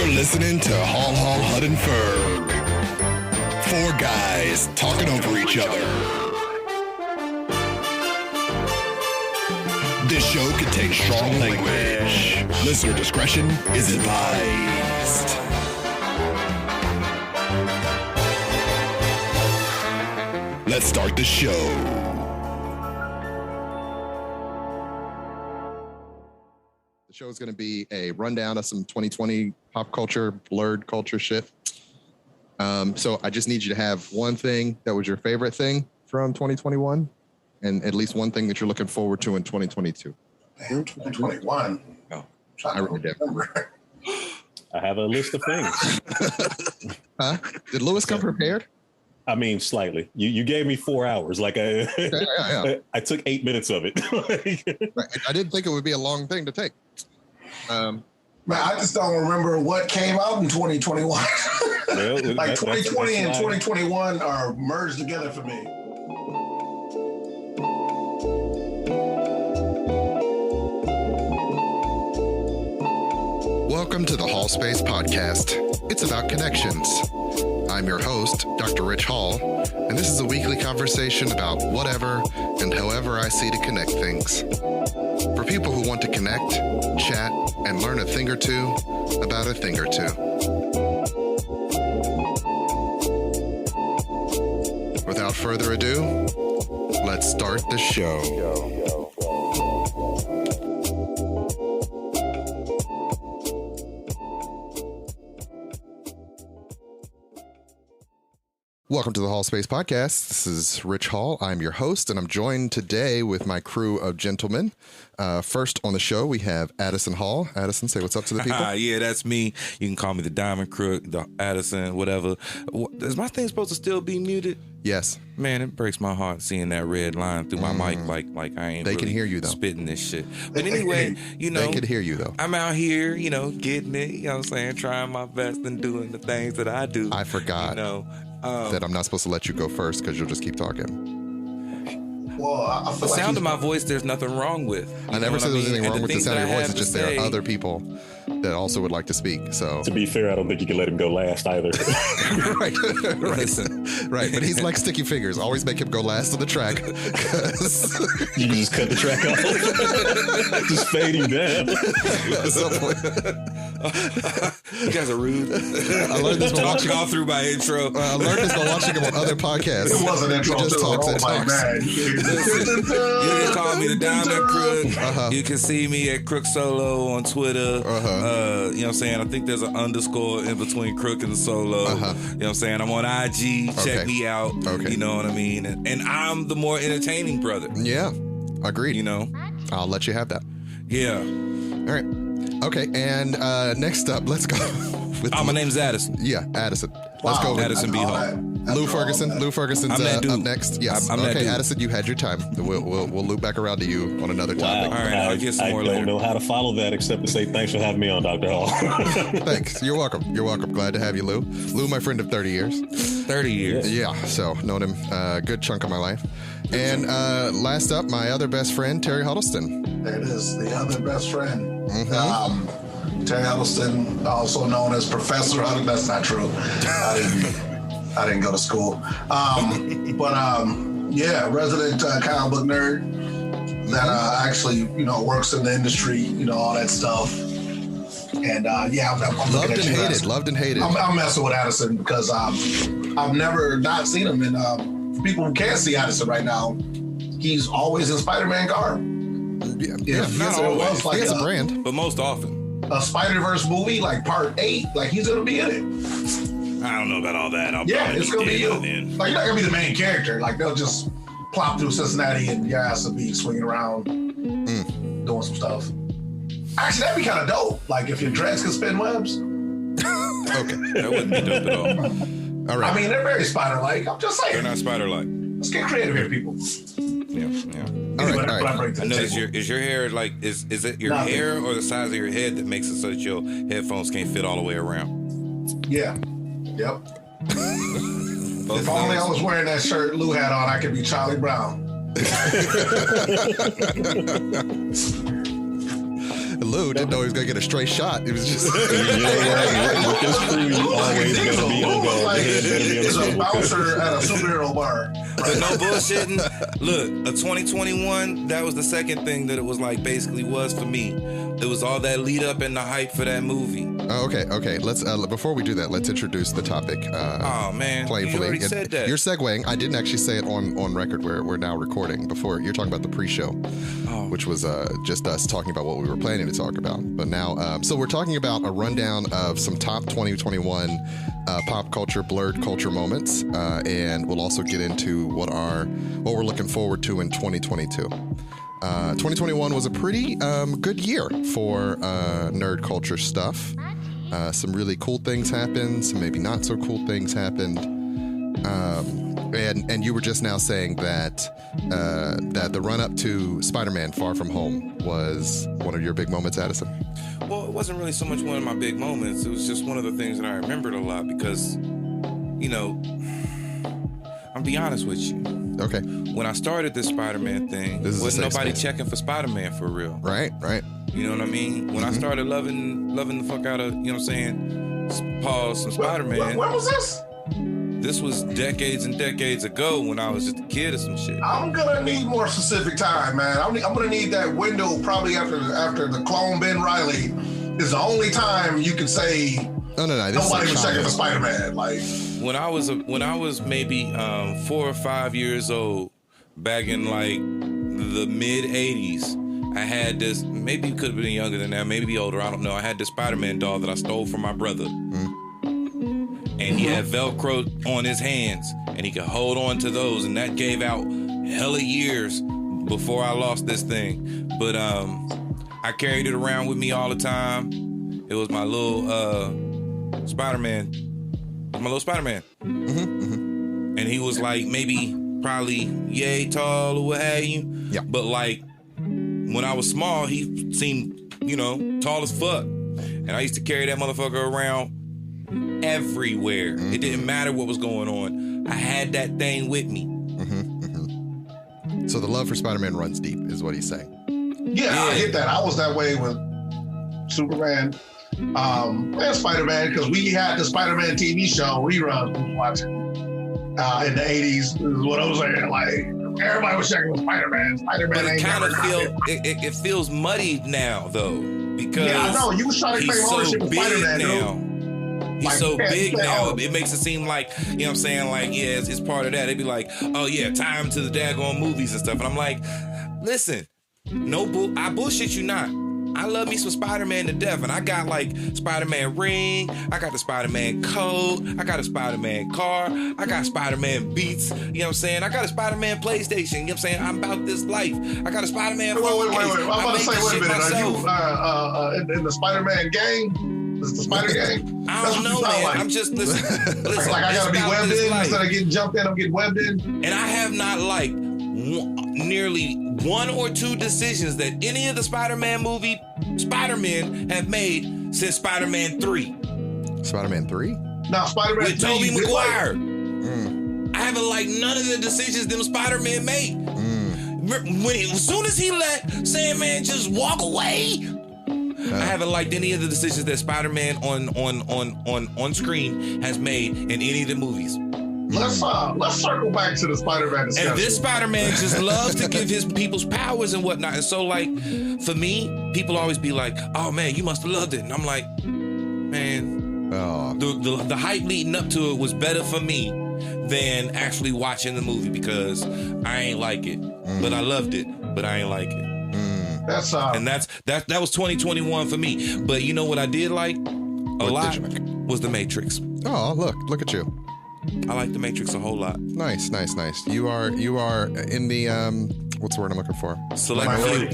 You're listening to Hall, Hudd, and Ferg. Four guys talking over each other. This show contains strong language. Listener discretion is advised. Let's start the show. The show is going to be a rundown of some 2020 pop culture, Blerd Culture shit. So I just need you to have one thing that was your favorite thing from 2021 and at least one thing that you're looking forward to in 2022. Damn, 2021. Oh, I remember. I have a list of things. Huh? Did Lewis come prepared? I mean, slightly. You gave me 4 hours. Like I took 8 minutes of it. I didn't think it would be a long thing to take. Man, I just don't remember what came out in 2021. Well, like 2020 and 2021 are merged together for me. Welcome to the Hallspace Podcast. It's about connections. I'm your host, Dr. Ritch Hall, and this is a weekly conversation about whatever and however I see to connect things. For people who want to connect, chat, and learn a thing or two about a thing or two. Without further ado, let's start the show. Welcome to the Hallspace Podcast. This is Ritch Hall. I'm your host, and I'm joined today with my crew of gentlemen. First on the show, we have Addison Hall. Addison, say what's up to the people. Yeah, that's me. You can call me the Diamond Crook, the Addison, whatever. Is my thing supposed to still be muted? Yes. Man, it breaks my heart seeing that red line through my mic like I ain't They can hear you, though. Spitting this shit. But anyway, you know. They can hear you, though. I'm out here, you know, getting it, you know what I'm saying, trying my best and doing the things that I do. I forgot that I'm not supposed to let you go first because you'll just keep talking. Well, I feel the like sound of my voice, there's nothing wrong with. I never said there was anything wrong with the sound of your voice. It's just there are say, other people that also would like to speak. So to be fair, I don't think you can let him go last either. right. Right. But he's like sticky fingers. Always make him go last on the track. You can just cut the track off. Just fade him down. At some point. You guys are rude. I learned this by watching all through my intro. I learned this by watching him on other podcasts. it was an intro. He just talks and my talks. man. Listen, you can call me the Diamond Crook. You can see me at Crook Solo on Twitter. You know what I'm saying? I think there's an underscore in between Crook and the Solo. You know what I'm saying? I'm on IG. Check me out. You know what I mean? And I'm the more entertaining brother. Yeah. Agreed. You know? I'll let you have that. Yeah. All right. Okay. And next up, let's go. My name's Addison. Yeah, Addison. Let's go with Addison B. Hall. Lou Ferguson. Lou Ferguson's up next. Yes. I'm okay, Addison, you had your time. We'll loop back around to you on another topic. Wow. All right, I'll get some more later. I don't know how to follow that except to say thanks for having me on, Dr. Hall. Thanks. You're welcome. You're welcome. Glad to have you, Lou. Lou, my friend of 30 years. 30 years. Yeah, so known him a good chunk of my life. And last up, my other best friend, Terry Huddleston. There it is, the other best friend. Terry Huddleston, also known as Professor Hudd. That's not true. I didn't go to school. Yeah, resident comic book nerd that actually, you know, works in the industry, you know, all that stuff. And yeah, I'm loved and hated. Loved and hated. I'm messing with Addison because I've never not seen him. And for people who can't see Addison right now, he's always in Spider-Man garb. Yeah, not always. Like he has a brand, but most often. A Spider-Verse movie, like part 8, like he's gonna be in it. I don't know about all that. It's gonna be you. Like you're not gonna be the main character. Like they'll just plop through Cincinnati and your ass will be swinging around, doing some stuff. Actually, that'd be kind of dope. Like if your dreads could spin webs. Okay, that wouldn't be dope at all. All right. I mean, they're very spider-like. I'm just saying. They're not spider-like. Let's get creative here, people. Yeah. All right. I know is your hair like is it your hair or the size of your head that makes it so that your headphones can't fit all the way around? Yeah. Yep. If only I was wearing that shirt Lou had on, I could be Charlie Brown. Lou didn't know he was going to get a stray shot. It was just... With this crew, you always going to be on go. It's a bouncer at a superhero bar. But no bullshitting. Look, a 2021, that was the second thing that it was like basically was for me. It was all that lead up and the hype for that movie. Okay. Let's before we do that, let's introduce the topic. Oh man, playfully. You already said that. You're segueing. I didn't actually say it on record where we're now recording. Before you're talking about the pre-show, which was just us talking about what we were planning to talk about. But now, so we're talking about a rundown of some top 2021 pop culture, blurred culture moments, and we'll also get into what we're looking forward to in 2022. 2021 was a pretty good year for nerd culture stuff. Some really cool things happened, some maybe not so cool things happened. And you were just now saying that the run up to Spider-Man Far From Home was one of your big moments, Addison. Well, it wasn't really so much one of my big moments. It was just one of the things that I remembered a lot because, I'll be honest with you. Okay. When I started this Spider-Man thing, wasn't nobody checking for Spider-Man for real. Right. You know what I mean? When I started loving the fuck out of, some Spider-Man. When was this? This was decades and decades ago when I was just a kid or some shit. I'm gonna need more specific time, man. I'm gonna need that window probably after the clone Ben Reilly is the only time you can say no. Nobody was checking for Spider-Man. Like when I was maybe 4 or 5 years old, back in like the mid '80s, I had this. Maybe you could have been younger than that, maybe older. I don't know. I had this Spider-Man doll that I stole from my brother. And he had Velcro on his hands, and he could hold on to those, and that gave out hella years before I lost this thing. But I carried it around with me all the time. It was my little Spider-Man. And he was like probably yay tall or what have you. Yeah. But like when I was small, he seemed, tall as fuck. And I used to carry that motherfucker around everywhere. It didn't matter what was going on. I had that thing with me. So the love for Spider-Man runs deep, is what he's saying. Yeah, I get that. I was that way with Superman and Spider-Man because we had the Spider-Man TV show reruns we was watching in the 80s. Is what I was saying. Like everybody was checking with Spider-Man. Spider-Man but ain't never it feels muddied now though because I know you was trying to claim ownership of Spider-Man now. Dude. He's so big now, it makes it seem like, what I'm saying, like, yeah, it's part of that. They'd be like, oh yeah, time to the daggone movies and stuff. And I'm like, listen, I bullshit you not. I love me some Spider-Man to death. And I got like Spider-Man ring, I got the Spider-Man coat, I got a Spider-Man car, I got Spider-Man beats, you know what I'm saying? I got a Spider-Man PlayStation, you know what I'm saying? I'm about this life. I got a Spider-Man phone case. Wait. I'm about to say, wait a minute. Myself. Are you in the Spider-Man gang? Is it the Spider Gang? I don't know, man. Like. I'm just listen. Like I gotta be webbed in instead of getting jumped in. I'm getting webbed in. And I have not liked nearly 1 or 2 decisions that any of the Spider-Man Spider-Man have made since Spider-Man 3. Spider-Man 3? No, Spider-Man 3 with Tobey Maguire. I haven't liked none of the decisions them Spider-Man made. As soon as he let Sandman just walk away. I haven't liked any of the decisions that Spider-Man on screen has made in any of the movies. Let's circle back to the Spider-Man discussion. And this Spider-Man just loves to give his people's powers and whatnot. And so, like, for me, people always be like, "Oh man, you must have loved it." And I'm like, man, the hype leading up to it was better for me than actually watching the movie because I ain't like it, but I loved it, but I ain't like it. And that was 2021 for me. But you know what I did like a lot was The Matrix. Oh, look at you. I like The Matrix a whole lot. Nice. You are in the what's the word I'm looking for? Select minority.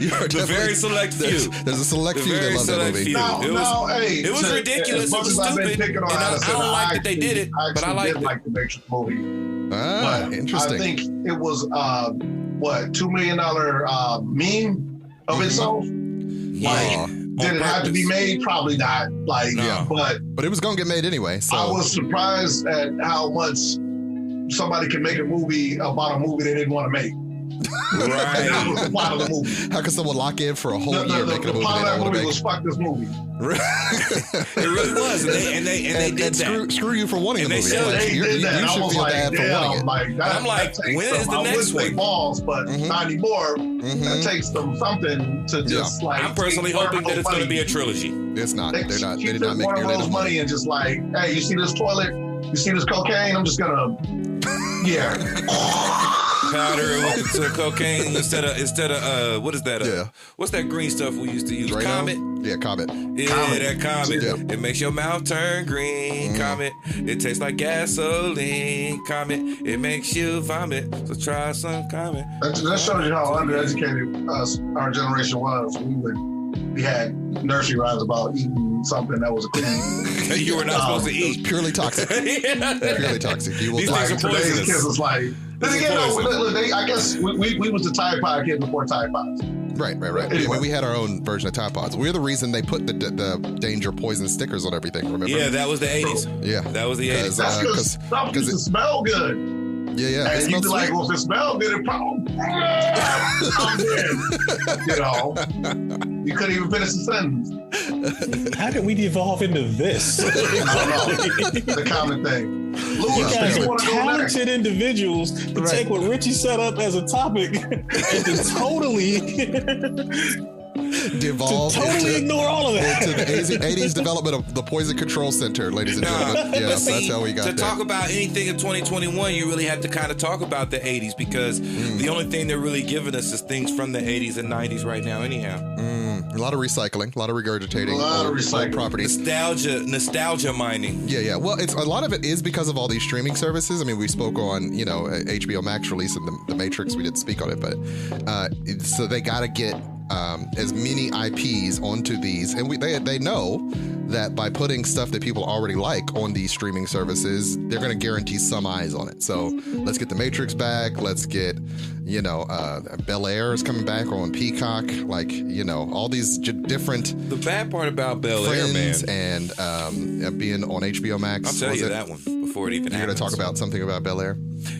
The very select few. There's a select few that love that movie. It was ridiculous. It was stupid. And I don't like that they did it, but I liked it. Like the Matrix movie. Interesting. I think it was $2 million meme of itself. Yeah. Did it have to be made? Probably not. But it was gonna get made anyway. So I was surprised at how much somebody can make a movie about a movie they didn't want to make. Right. That was the plot of the movie. How can someone lock in for a whole year making a movie? The plot of that movie was fuck this movie. It really was, and they did that. Screw you for wanting the movie. They did that. You I should was feel like, bad for wanting it. I'm like, when is the next one? Balls, but not anymore. That takes them something to just like. I'm personally hoping that it's going to be a trilogy. It's not. They did not make nearly enough money and just like, hey, you see this toilet? You see this cocaine? I'm just gonna, powder it with cocaine instead of what is that? What's that green stuff we used to use? Drano? Comet. Yeah, Comet. Yeah, that Comet. Yeah. It makes your mouth turn green. Comet. It tastes like gasoline. Comet. It makes you vomit. So try some Comet. That shows you how undereducated our generation was. We had nursery rhymes about eating something that was clean. You were not supposed to eat. It was purely toxic. Purely toxic. You will These die. things are Today's poisonous. kids was like, I guess we was the Tide Pod kids before Tide Pods. Right. Anyway. We had our own version of Tide Pods. We're the reason they put the danger poison stickers on everything, remember? Yeah, that was the 80s. Yeah. That was the 80s. That's because stuff used to smell good. Yeah. And you'd be like, well, if it smelled good, it probably you couldn't even finish the sentence. How did we devolve into this? I don't know. The common thing. Lewis, You guys you are want to go next? talented individuals to take what Richie set up as a topic and to totally devolved ignore all of that. into the 80s development of the Poison Control Center, ladies and gentlemen. Yeah, that's how we got to there. talk about anything in 2021, you really have to kind of talk about the 80s because the only thing they're really giving us is things from the 80s and 90s right now anyhow. A lot of recycling, a lot of regurgitating. A lot of recycling. Properties. Nostalgia mining. Yeah. Well, a lot of it is because of all these streaming services. I mean, we spoke on, HBO Max release and the Matrix. We didn't speak on it, but so they got to get as many IPs onto these, and they know that by putting stuff that people already like on these streaming services, they're going to guarantee some eyes on it. So let's get the Matrix back. Let's get, Bel Air is coming back on Peacock. Like, all these different. The bad part about Bel Air, man, and being on HBO Max. I'll tell you that one before it even happens. You're going to talk about something about Bel Air?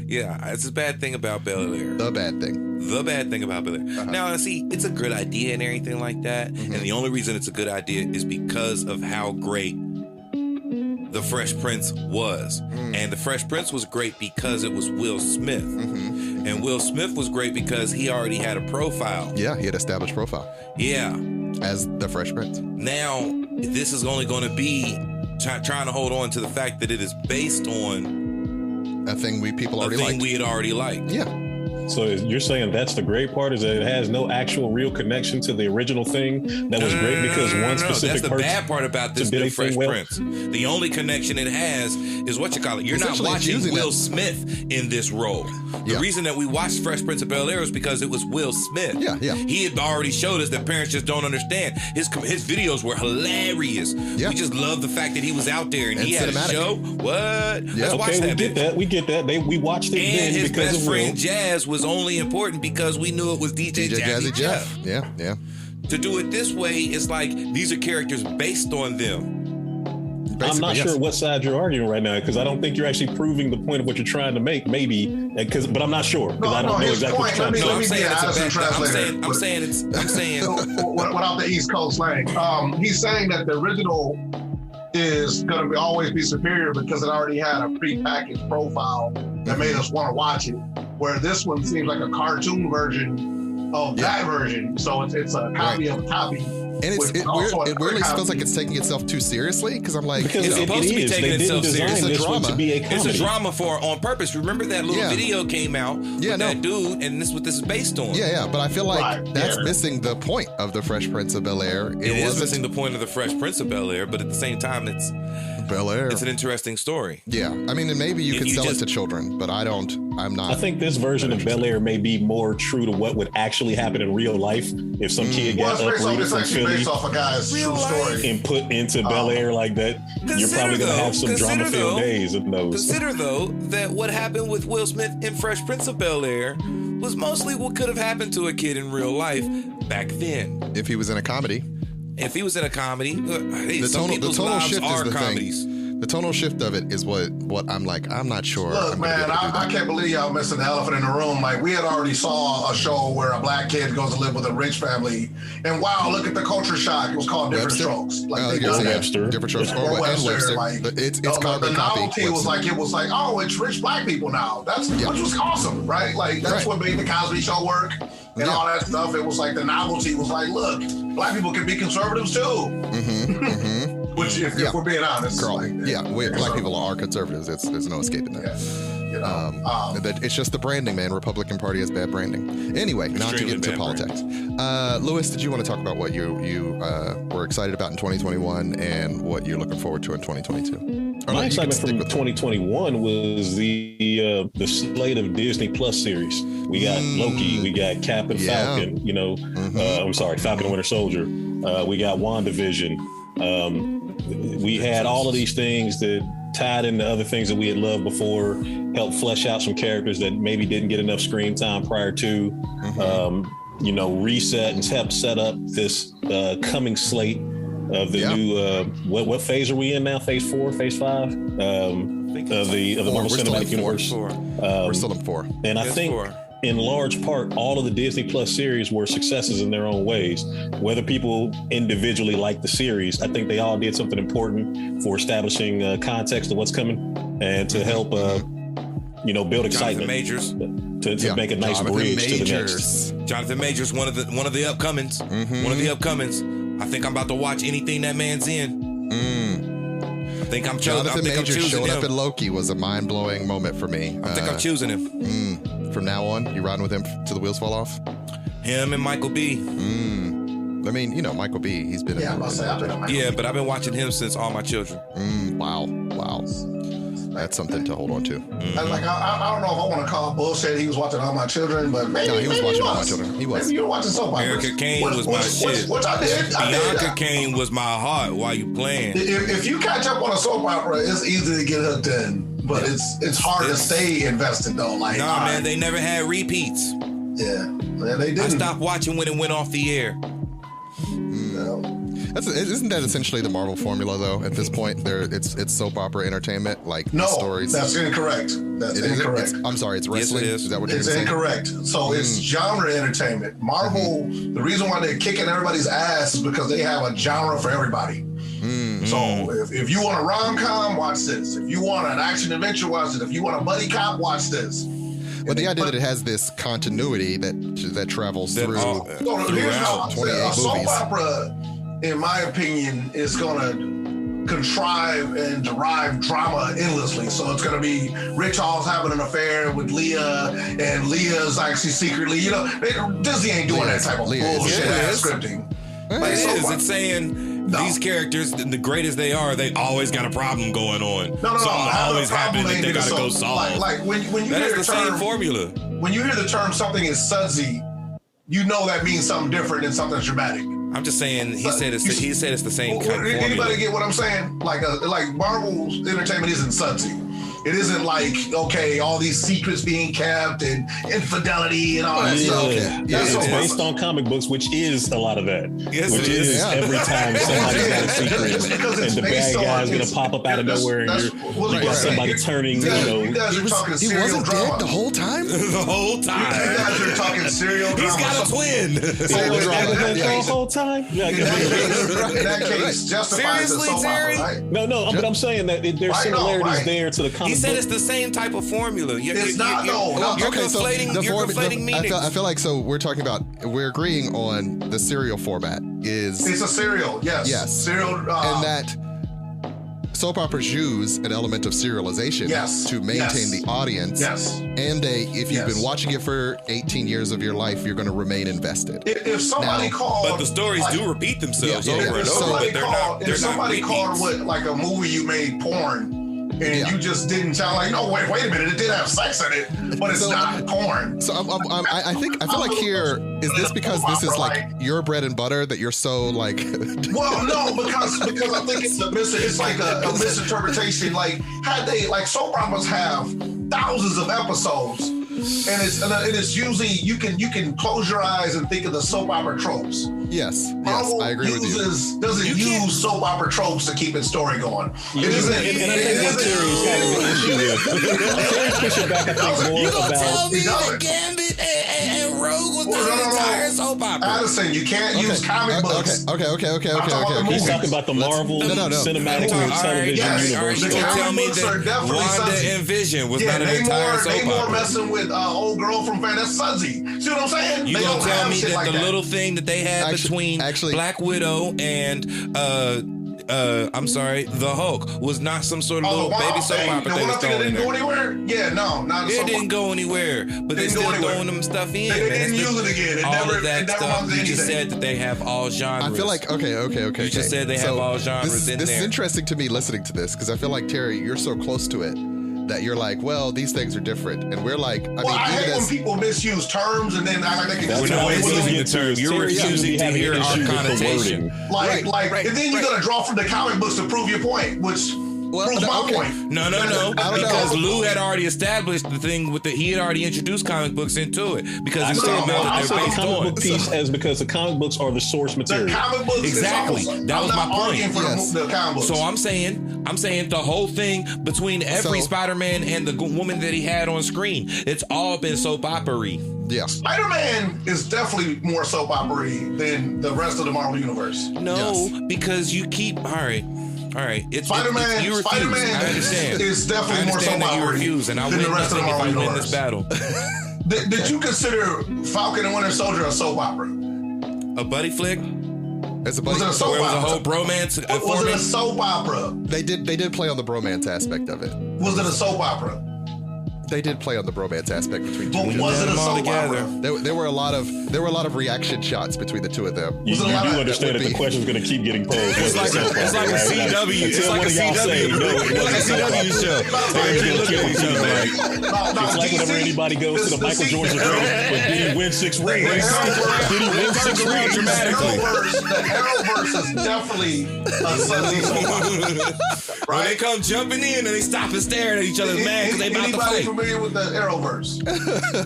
Yeah, it's a bad thing about Bel Air. The bad thing about Bel Air. Now, see, it's a good idea and everything like that. And the only reason it's a good idea is because of how great The Fresh Prince was. And The Fresh Prince was great because it was Will Smith. And Will Smith was great because he already had a profile. Yeah, he had established profile. Yeah. As The Fresh Prince. Now, this is only going to be trying to hold on to the fact that it is based on a thing people already liked. A thing we had already liked. Yeah. So you're saying that's the great part, is that it has no actual real connection to the original thing that was great because one specific That's the bad part about this new Fresh Prince. The only connection it has is You're not watching Will Smith in this role. The reason that we watched Fresh Prince of Bel-Air was because it was Will Smith. Yeah. He had already showed us that parents just don't understand. His videos were hilarious. Yeah. We just love the fact that he was out there and he had cinematic. a show. What? Yeah. Let's watch that. We get that. We watched it and then his because best of Will. friend Jazz was only important because we knew it was DJ Jazzy Jeff. Yeah. To do it this way, it's like these are characters based on them. I'm not sure what side you're arguing right now because I don't think you're actually proving the point of what you're trying to make. Maybe, but I'm not sure because I don't know exactly what you're trying to say. I'm saying without the East Coast slang. He's saying that the original is going to always be superior because it already had a pre-packaged profile that made us want to watch it, where this one seems like a cartoon version of that version. So it's a copy of a copy. And it weirdly feels like it's taking itself too seriously because I'm like, it's supposed to be taking itself seriously. It's a drama. It's a drama on purpose. Remember that little video came out with that dude, and this is what this is based on. Yeah, but I feel like that's missing the point of the Fresh Prince of Bel-Air. It is missing the point of the Fresh Prince of Bel-Air, but at the same time, it's Bel-Air. It's an interesting story. Yeah, I mean, and maybe you can sell it to children, but I'm not. I think this version of Bel-Air may be more true to what would actually happen in real life if some kid got uprooted from Philly based off a guy's true story and put into Bel-Air like that. You're probably going to have some drama-filled days in those. Consider, though, that what happened with Will Smith in Fresh Prince of Bel-Air was mostly what could have happened to a kid in real life back then. If he was in a comedy. If he was in a comedy, the tonal shift are is the comedies. thing. The tonal shift of it is what I'm like, I'm not sure. Look, man, I can't believe y'all missing the elephant in the room. Like, we had already saw a show where a black kid goes to live with a rich family, and wow, look at the culture shock. It was called Different Strokes. Like, Webster. Different Strokes. Or Webster. Like, it's called the novelty was like, it was like, oh, it's rich black people now. Which was awesome, right? Like, that's what made the Cosby Show work and all that stuff. It was like the novelty was like, look, black people can be conservatives too. Which, if we're being honest, black people are conservatives. There's no escaping that. It's just the branding, man. Republican Party has bad branding. Anyway, not to get into politics. Louis, did you want to talk about what you were excited about in 2021 and what you're looking forward to in 2022? My excitement from 2021 was the slate of Disney Plus series. We got Loki, we got Cap and Falcon. Falcon and Winter Soldier. We got WandaVision. We had all of these things that tied into other things that we had loved before, helped flesh out some characters that maybe didn't get enough screen time prior to, reset and help set up this coming slate of the new, what phase are we in now? Phase 4, phase 5 of the Marvel Cinematic Universe. We're still in 4. And I think in large part, all of the Disney Plus series were successes in their own ways. Whether people individually like the series, I think they all did something important for establishing context of what's coming and to help, build excitement. To make a nice bridge to the next. Jonathan Majors, one of the upcomings. One of the upcomings. I think I'm about to watch anything that man's in. I think I'm Jonathan Majors showing him. up in Loki was a mind-blowing moment for me. I think I'm choosing him. From now on, you riding with him till the wheels fall off? Him and Michael B. I mean, Michael B. He's been but I've been watching him since All My Children. Wow. That's something to hold on to. I don't know if I want to call bullshit. He was watching All My Children, but maybe he was watching All My Children. He was. Maybe you were watching soap operas. Erica Kane was my shit. Which I did. Bianca Kane was my heart while you playing. If you catch up on a soap opera, it's easy to get hooked in. But it's hard to stay invested though. Like, man, they never had repeats. Yeah, they didn't. I stopped watching when it went off the air. Isn't that essentially the Marvel formula though? At this point, it's soap opera entertainment, like stories. That's incorrect. That's incorrect. I'm sorry, it's wrestling. Yes, it is. Is that what you're saying? It's incorrect. So it's genre entertainment. Marvel. The reason why they're kicking everybody's ass is because they have a genre for everybody. So if you want a rom-com, watch this. If you want an action adventure, watch it. If you want a buddy cop, watch this. But the idea that it has this continuity that travels through throughout 28 movies. A soap opera, in my opinion, is going to contrive and derive drama endlessly. So it's going to be Ritch Hall's having an affair with Leah, and Leah's actually secretly, Disney ain't doing that type of bullshit ass scripting. But it is. It's saying these characters, the great as they are, they always got a problem going on. Something always happening that they got to go solve. Like when you that hear is the same formula. When you hear the term something is sudsy, you know that means something different than something dramatic. I'm just saying, he said it's the same kind of formula. Anybody get what I'm saying? Like Marvel's entertainment isn't sudsy. It isn't like, okay, all these secrets being kept and infidelity and all that stuff. It's based on comic books, which is a lot of that. Yes, which is every time somebody's got a secret and the bad guy's going to pop up out of nowhere and you got somebody turning, You guys are talking serial drama. Dead the whole time? The whole time. You guys are talking serial drama. He's got a twin. The whole time? In that case, justifies the soap opera, right? No, but I'm saying that there's similarities there to the comic. He said it's the same type of formula. It's not, though. You're conflating meanings. I feel like, so we're agreeing on the serial format is... It's a serial, yes. Serial. And that soap operas use an element of serialization to maintain the audience. And if you've been watching it for 18 years of your life, you're going to remain invested. If somebody called... But the stories do repeat themselves over and over. If somebody called what, like a movie you made porn, and you just didn't sound like, no, wait a minute, it did have sex in it, but it's not porn. So I feel like here, is this because this is like your bread and butter that you're so like... Well, no, because I think it's like a misinterpretation. Like, had they, like, soap operas have thousands of episodes, and it's usually you can close your eyes and think of the soap opera tropes. Yes, Marvel I agree with you. Doesn't use soap opera tropes to keep its story going. And I think what Terry's having an issue with. Terry's pushing back, I think, more You gonna tell about. me that Gambit and Rogue was the entire soap opera? Addison, you can't use comic books. Okay. He's talking about the Marvel cinematic television universe. You gonna tell me that Wanda and Vision was not an entire soap opera? They more messing with old girl from Fan. That's Sudsy. See what I'm saying? You gonna tell me that the little thing that they had between Black Widow and I'm sorry, the Hulk was not some sort of little baby soap opera thing that's going in there. Didn't go anywhere? Yeah, no, not a soap opera. It didn't go anywhere, but they still throwing them stuff in. They didn't use it again. All of that stuff. You just said that they have all genres. I feel like, okay. You just said they have all genres in there. This is interesting to me listening to this, because I feel like, Terry, you're so close to it that you're like, well, these things are different. And we're like, I hate when people misuse terms and then act like they can we're not misusing the term. You're refusing to hear our connotation. And then you're going to draw from the comic books to prove your point, which proves my point. No. Because Lou had already established the thing he had already introduced comic books into it because he was talking about that they're based on. The comic book piece as because the comic books are the source material. The comic books exactly. That was my point. The comic books. So I'm saying the whole thing between every Spider-Man and the woman that he had on screen, it's all been soap opera-y. Yeah. Spider-Man is definitely more soap opera-y than the rest of the Marvel universe. No, because you keep all right. Spider-Man. You refuse. I understand. It's definitely more soap opera. You refuse, and I win nothing if I win this battle. Did you consider Falcon and Winter Soldier a soap opera? A buddy flick? It's a buddy. Was it a soap opera? Was a whole bromance? Was it a soap opera? They did play on the bromance aspect of it. Was it a soap opera? They did play on the bromance aspect between but two. Was it a soap opera? There were a lot of reaction shots betbetween the two of them. You do understand that the question's going to keep getting posed. It's like a CW. It's like a CW show. It's like whenever anybody goes to the Michael Jordan event with did he win 6 rings? Did he win 6 rings dramatically? The Arrowverse is definitely a Sunday soap opera. When they come jumping in and they stop and stare at each other, man, because they about to fight. Familiar with the Arrowverse,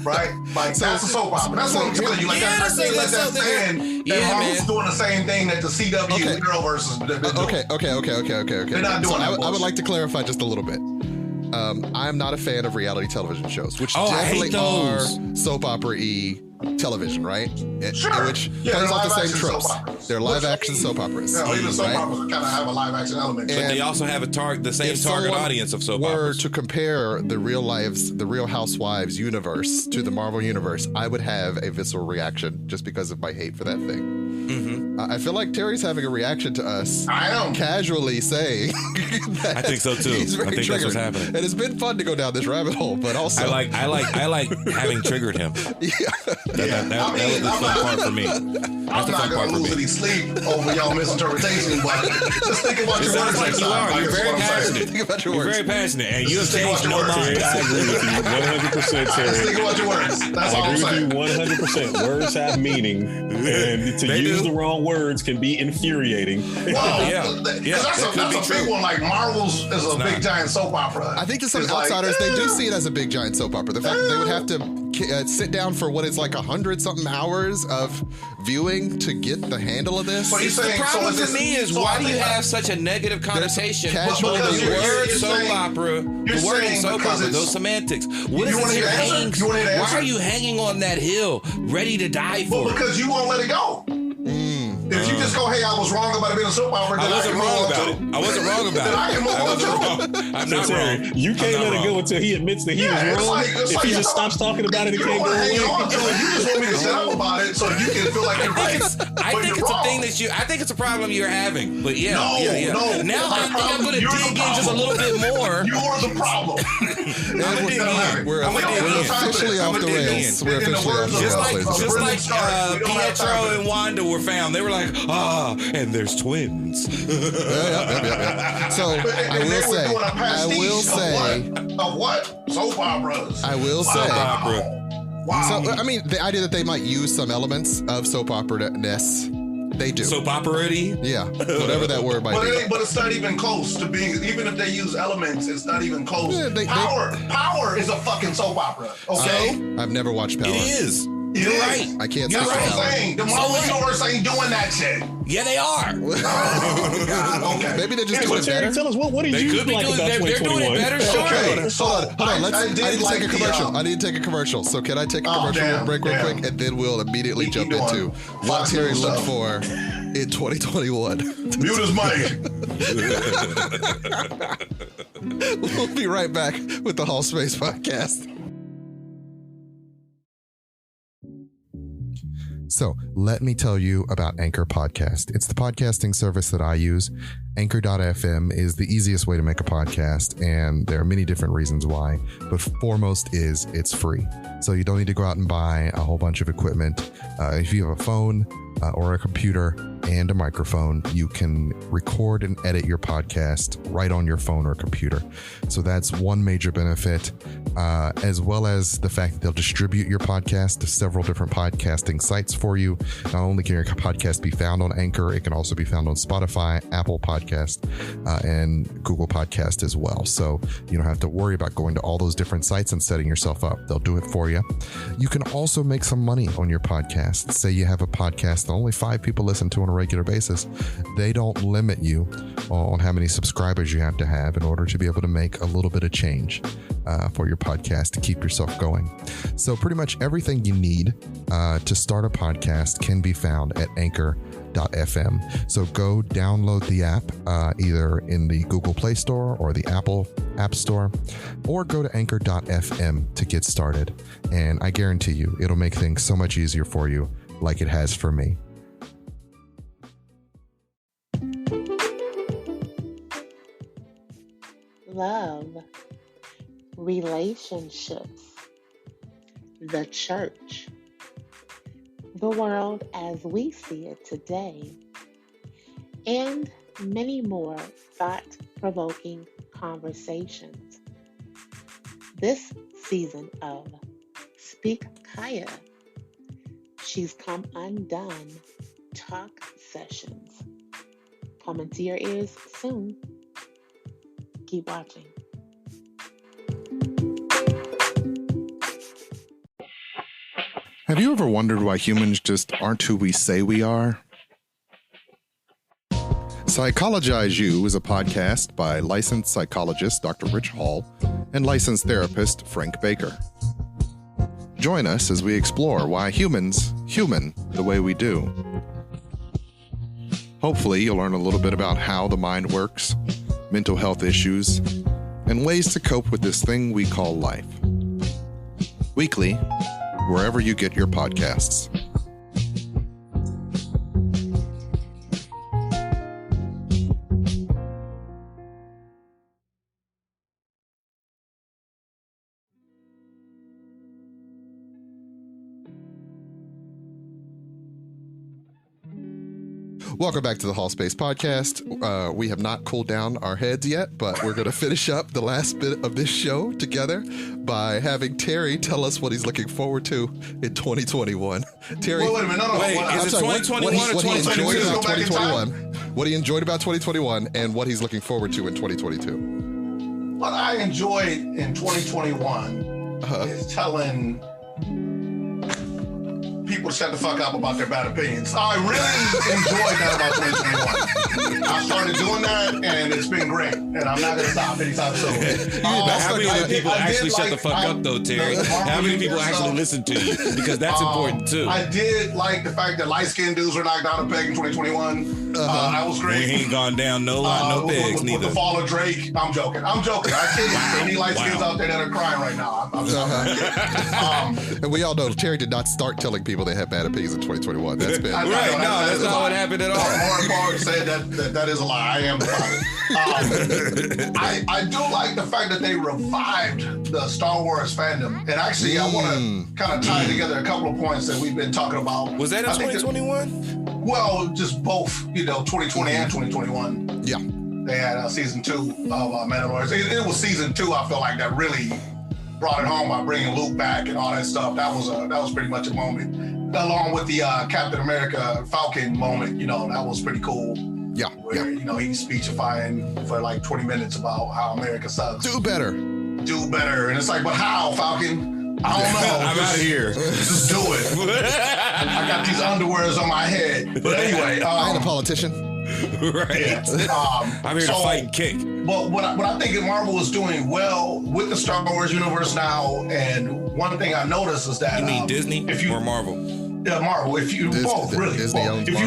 right? Like that's a soap opera. That's what I'm telling you. Like that's saying, Marvel's doing the same thing that the CW Arrowverse is doing. Okay. They're not doing that. I would like to clarify just a little bit. I'm not a fan of reality television shows, which definitely are soap opera-y television, right? Sure. Which plays off the same tropes. They're live-action soap operas. Yeah, even soap operas kind of have a live-action element. But they also have the same target audience of soap operas. To compare the Real Housewives universe to the Marvel universe, I would have a visceral reaction just because of my hate for that thing. Mm-hmm. I feel like Terry's having a reaction to us. I am casually saying that I think so too. He's very I think triggered. that's what's happening. And it's been fun to go down this rabbit hole, but also I like having triggered him. Yeah. That was the fun part for me. I'm not going to lose any sleep over y'all misinterpretation, but just think about your words. Like you are. You're very passionate. Think about your You're words. very passionate, and you have changed no mind. I agree with you 100%, Terry. Just think about your words. That's all I'm saying. I agree with you 100%. Words have meaning, and to use the wrong words can be infuriating. Well, that's a big one. Like Marvel's is a big giant soap opera. I think to some outsiders, they do see it as a big giant soap opera. The fact that they would have to sit down for what is like 100-something hours of viewing to get the handle of this. The problem for me is why do you have such a negative connotation? The word soap opera, the word soap opera, those semantics. What is it you're hanging? Why are you hanging on that hill, ready to die for? Well, because you won't let it go. If you just go, hey, I was wrong about it being a soap opera, then I wasn't wrong about it. I wasn't wrong about it. Then I can move on too. I'm not wrong. You can't let it go until he admits that he was wrong. If he just stops talking about it, it can't go away. You just want me to shut up about it so you can feel like you're right. I think it's a thing that I think it's a problem you're having. But yeah. No. Now I think I'm going to dig in just a little bit more. You're the problem. We're officially off the rails. We're officially off the rails. Just like Pietro and Wanda were found. They were like, and there's twins. Yeah. So I will say, of what? Soap operas. I will say, Wow. So I mean, the idea that they might use some elements of soap opera-ness They do. Soap opera-y? Yeah, whatever that word might be. But it's not even close to being, even if they use elements, it's not even close. Yeah, Power is a fucking soap opera, okay? I've never watched Power. It is. You're right. I can't That's say what Power. I'm saying. The Marvel Universe ain't doing that shit. Yeah, they are. Oh, God, okay. Maybe they're just doing it Terry, better. tell us what did They you could be like doing about it. They're doing 2021? it better, sure. Okay, so Hold on. I need to like take a commercial. I need to take a commercial. So can I take a commercial break real quick, and then we'll immediately jump into what Terry looked for in 2021. Mute his mic. We'll be right back with the Hallspace Podcast. So let me tell you about Anchor Podcast. It's the podcasting service that I use. Anchor.fm is the easiest way to make a podcast, and there are many different reasons why, but foremost is it's free. So you don't need to go out and buy a whole bunch of equipment. If you have a phone or a computer and a microphone, you can record and edit your podcast right on your phone or computer. So that's one major benefit, as well as the fact that they'll distribute your podcast to several different podcasting sites for you. Not only can your podcast be found on Anchor, it can also be found on Spotify, Apple Podcast, and Google Podcast as well. So you don't have to worry about going to all those different sites and setting yourself up. They'll do it for you. You can also make some money on your podcast. Say you have a podcast that only 5 people listen to on a regular basis. They don't limit you on how many subscribers you have to have in order to be able to make a little bit of change for your podcast to keep yourself going. So pretty much everything you need to start a podcast can be found at Anchor.fm. So go download the app either in the Google Play Store or the Apple App Store, or go to Anchor.fm to get started. And I guarantee you, it'll make things so much easier for you, like it has for me. Love, relationships, the church, the world as we see it today, and many more thought-provoking conversations. This season of Speak Kaya, She's Come Undone Talk Sessions, coming to your ears soon. Keep watching. Have you ever wondered why humans just aren't who we say we are? Psychologize You is a podcast by licensed psychologist Dr. Ritch Hall and licensed therapist Frank Baker. Join us as we explore why humans human the way we do. Hopefully, you'll learn a little bit about how the mind works, mental health issues, and ways to cope with this thing we call life. Weekly, wherever you get your podcasts. Welcome back to the Hallspace Podcast. We have not cooled down our heads yet, but we're going to finish up the last bit of this show together by having Terry tell us what he's looking forward to in 2021. Terry, Wait a minute, no. Wait, is it 2021 or 2022? What he enjoyed about 2021 and what he's looking forward to in 2022. What I enjoyed in 2021 is telling people to shut the fuck up about their bad opinions. I really enjoyed that about 2021. I started doing that, and it's been great. And I'm not going to stop anytime soon. How many people actually shut the fuck up, though, Terry? How many people actually listen to you? Because that's important, too. I did like the fact that light-skinned dudes were knocked down a peg in 2021. That was great. We ain't gone down no pegs, neither. With the fall of Drake. I'm joking. I kid you. Any light-skins out there that are crying right now. I'm sorry. And we all know Terry did not start telling people they had bad opinions in 2021. That's been right. No, that's not what happened at all. Mark said that is a lie. I am the father. I do like the fact that they revived the Star Wars fandom. And actually, I want to kind of tie together a couple of points that we've been talking about. Was that in 2021? Well, just both, 2020 and 2021. Yeah. They had season 2 of Mandalorian. It was season 2, I feel like, that really brought it home by bringing Luke back and all that stuff. That was pretty much a moment, along with the Captain America Falcon moment. You know, that was pretty cool. Yeah, where you know he's speechifying for like 20 minutes about how America sucks. Do better, and it's like, but how, Falcon? I don't know. I'm out of here. Just do it. I got these underwears on my head. But anyway, I ain't a politician. Right. Yeah. I'm here to fight and kick. But what I think Marvel is doing well with the Star Wars universe now, and one thing I noticed is that you mean Disney or Marvel? Yeah, Marvel. If you both really, Disney both. If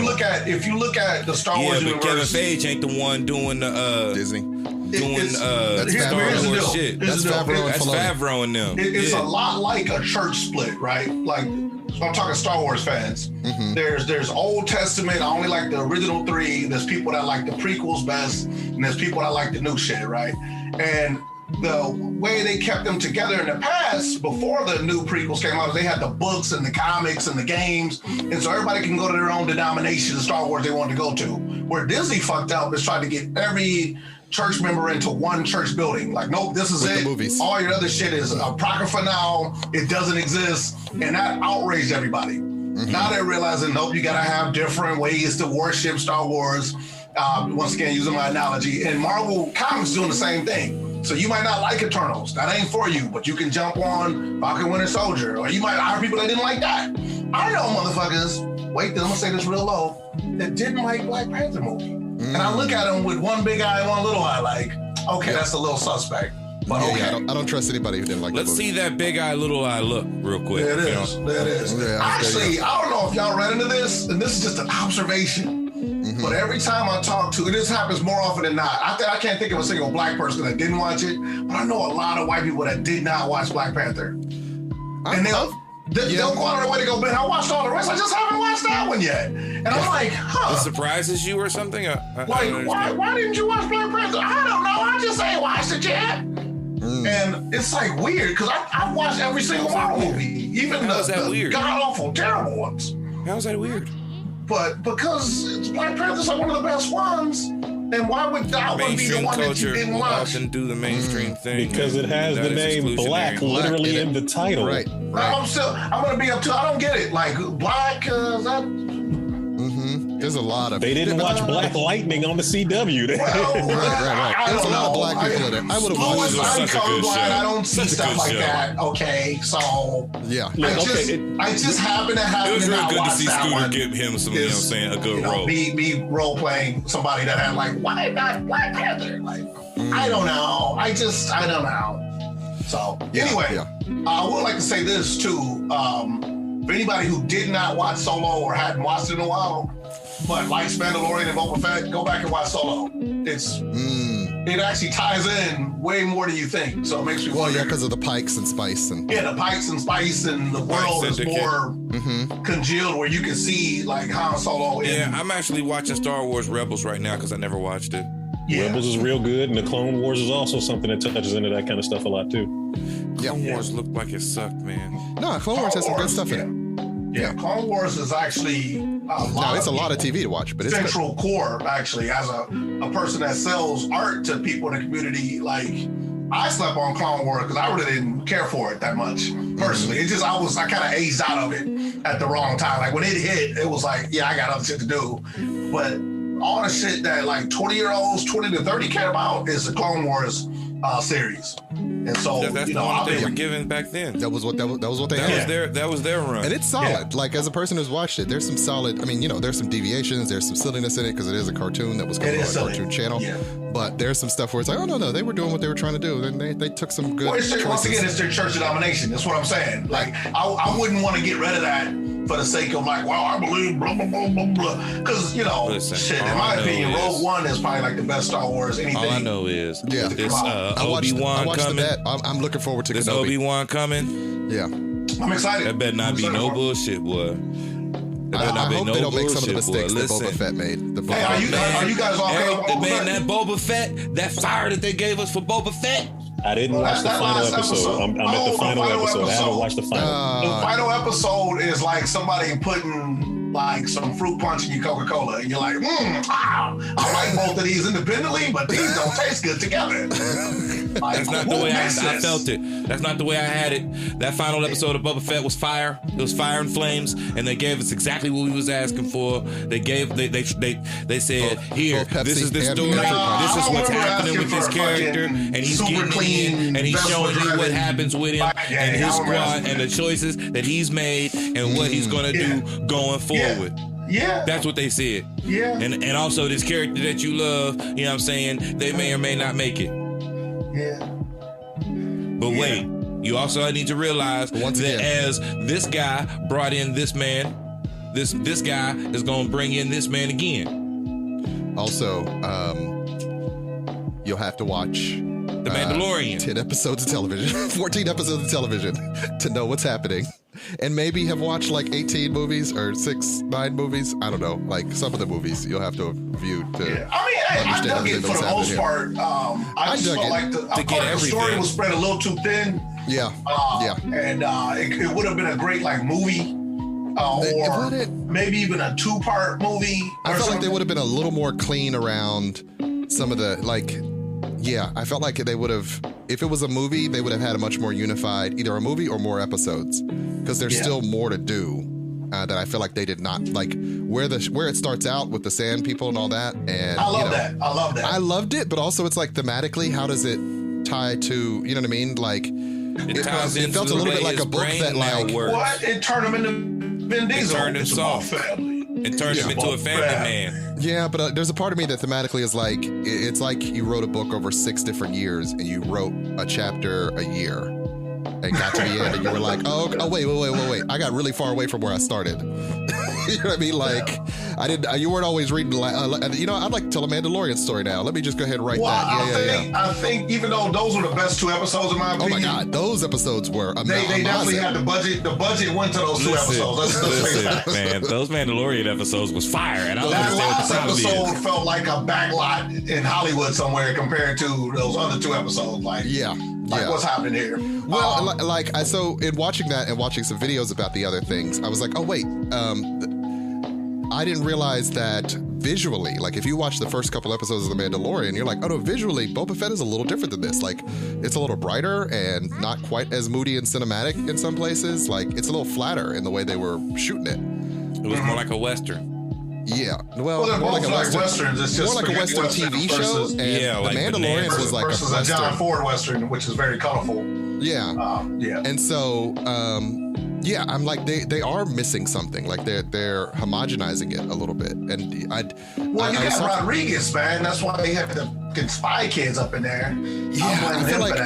you look at the Star Wars universe, Kevin Feige ain't the one doing the Disney. That's Star Wars shit. That's Favreau and them. It's a lot like a church split, right? Like, I'm talking Star Wars fans. Mm-hmm. There's Old Testament. I only like the original 3. There's people that like the prequels best, and there's people that like the new shit, right? And the way they kept them together in the past, before the new prequels came out, they had the books and the comics and the games, and so everybody can go to their own denomination of Star Wars they want to go to. Where Disney fucked up is trying to get every church member into one church building. Like, nope, this is it. Movies. All your other shit is apocrypha now. It doesn't exist, and that outraged everybody. Mm-hmm. Now they're realizing, nope, you gotta have different ways to worship Star Wars. Once again, using my analogy, and Marvel Comics is doing the same thing. So you might not like Eternals. That ain't for you, but you can jump on Falcon Winter Soldier, or you might hire people that didn't like that. I know motherfuckers, wait, I'm gonna say this real low, that didn't like Black Panther movie. And I look at them with one big eye and one little eye, like, okay, that's a little suspect. But okay. I don't trust anybody who didn't like Let's see that big eye, little eye look real quick. There it is. There it is. Yeah, actually, I don't know if y'all read into this, and this is just an observation. Mm-hmm. But every time I talk to, and this happens more often than not, I can't think of a single black person that didn't watch it, but I know a lot of white people that did not watch Black Panther. And they'll go out of their way to go, man, I watched all the rest. I just haven't watched that one yet. And I'm like, huh. It surprises you or something? Why didn't you watch Black Panther? I don't know. I just ain't watched it yet. And it's like weird, because I watched every single Marvel movie, even the god-awful, terrible ones. How's that weird? But because Black Panther's like one of the best ones, and why would that one be the one that you didn't watch? Often do the mainstream thing because it has the name Black literally in the title. Right. I'm gonna be up to. I don't get it. Like Black, that. There's a lot of. They didn't watch Black Lightning on the CW. Right. There's a lot of black people in there. I would have watched it. I'm colorblind. I don't see stuff like that. Okay, so yeah. I just happen to have. It was real good to see Scooter give him some, a good role. Me role playing somebody that had like, why not Black Panther? Like, I don't know. I don't know. So anyway, I would like to say this too. For anybody who did not watch Solo or hadn't watched it in a while, but likes Mandalorian and Boba Fett, go back and watch Solo. It actually ties in way more than you think. So it makes me wonder. Well, yeah, because of the pikes and spice. The pikes and spice, and the world is more congealed where you can see like Han Solo. Yeah, I'm actually watching Star Wars Rebels right now because I never watched it. Yeah. Rebels is real good, and the Clone Wars is also something that touches into that kind of stuff a lot too. Clone Wars looked like it sucked, man. No, Clone Wars has some good stuff in it. Yeah, Clone Wars is actually it's a lot of TV to watch, but it's central core actually. As a person that sells art to people in the community, like I slept on Clone Wars because I really didn't care for it that much personally. It just I kind of aged out of it at the wrong time. Like when it hit, it was like, yeah, I got other shit to do. But all the shit that like 20-year-olds, 20 to 30 care about is the Clone Wars series. And so that's the one they were given back then. That was what they had. That was their run. And it's solid. Yeah. Like as a person who's watched it, there's some solid. I mean, there's some deviations. There's some silliness in it because it is a cartoon that was coming on a cartoon channel. Yeah. But there's some stuff where it's like, oh no, they were doing what they were trying to do. And they took some good. Once again, it's their church denomination. That's what I'm saying. Like I wouldn't want to get rid of that for the sake of like, well, I believe blah blah blah blah blah. Because shit. In my opinion, Rogue One is probably like the best Star Wars anything. All I know is this Obi-Wan coming. I'm looking forward to this Obi-Wan coming. Yeah, I'm excited. That better not be no bullshit, boy. I hope they don't make some of the mistakes that Boba Fett made. Hey, are you guys all that Boba Fett, that fire that they gave us for Boba Fett? I didn't watch the final episode. I'm at the final episode. I haven't watched the final. The final episode is like somebody putting like some fruit punch in your Coca-Cola, and you're like, I like both of these independently, but these don't taste good together. Like, That's not the way I felt it. That's not the way I had it. That final episode of Boba Fett was fire. It was fire and flames, and they gave us exactly what we was asking for. They said, here, this is the story. This is what's happening with this character, and he's getting in, and he's showing you what happens with him and his squad and the choices that he's made and what he's gonna do going forward. Yeah. That's what they said. Yeah. And also this character that you love, you know what I'm saying, they may or may not make it. Yeah. But wait, you also need to realize that as this guy brought in this man, this guy is gonna bring in this man again. Also, you'll have to watch The Mandalorian. 10 episodes of television, 14 episodes of television to know what's happening. And maybe have watched like 18 movies or 9 movies. I don't know. Like some of the movies you'll have to view to I dug it for the most part. I just felt like the story was spread a little too thin. Yeah. And it would have been a great like movie. Or maybe even a 2-part movie. I felt like they would have been a little more clean around some of the I felt like they would have, if it was a movie, they would have had a much more unified, either a movie or more episodes, because there's still more to do that I feel like they did not, like where it starts out with the sand people and all that. And I love that. I loved it, but also it's like thematically, how does it tie to, you know what I mean? Like it felt a little bit like a book that like what it turned him into Vin Diesel. It turned him soft. It turned him into a family man. Yeah, but there's a part of me that thematically is like, it's like you wrote a book over 6 different years and you wrote a chapter a year and got to the end and you were like, oh wait. I got really far away from where I started. You know what I mean? Like, you weren't always reading, I'd like to tell a Mandalorian story now. Let me just go ahead and write that. I think even though those were the best 2 episodes in my opinion. Oh my God, those episodes were amazing. They definitely had the budget. The budget went to those 2 episodes. Listen, man, those Mandalorian episodes was fire. And that last episode felt like a backlot in Hollywood somewhere compared to those other 2 episodes. What's happening here? Well, so in watching that and watching some videos about the other things, I was like, oh wait, I didn't realize that visually, like if you watch the first couple episodes of The Mandalorian, you're like, oh no, visually, Boba Fett is a little different than this. Like, it's a little brighter and not quite as moody and cinematic in some places. Like, it's a little flatter in the way they were shooting it. It was more like a Western. Yeah, well more like a Western. Westerns. It's just more like a Western TV show. And The Mandalorian was like versus a John Ford Western, which is very colorful. Yeah. And so, I'm like, they are missing something. Like they're homogenizing it a little bit. And you got Rodriguez, man. That's why they have the Spy Kids up in there. Yeah, I feel like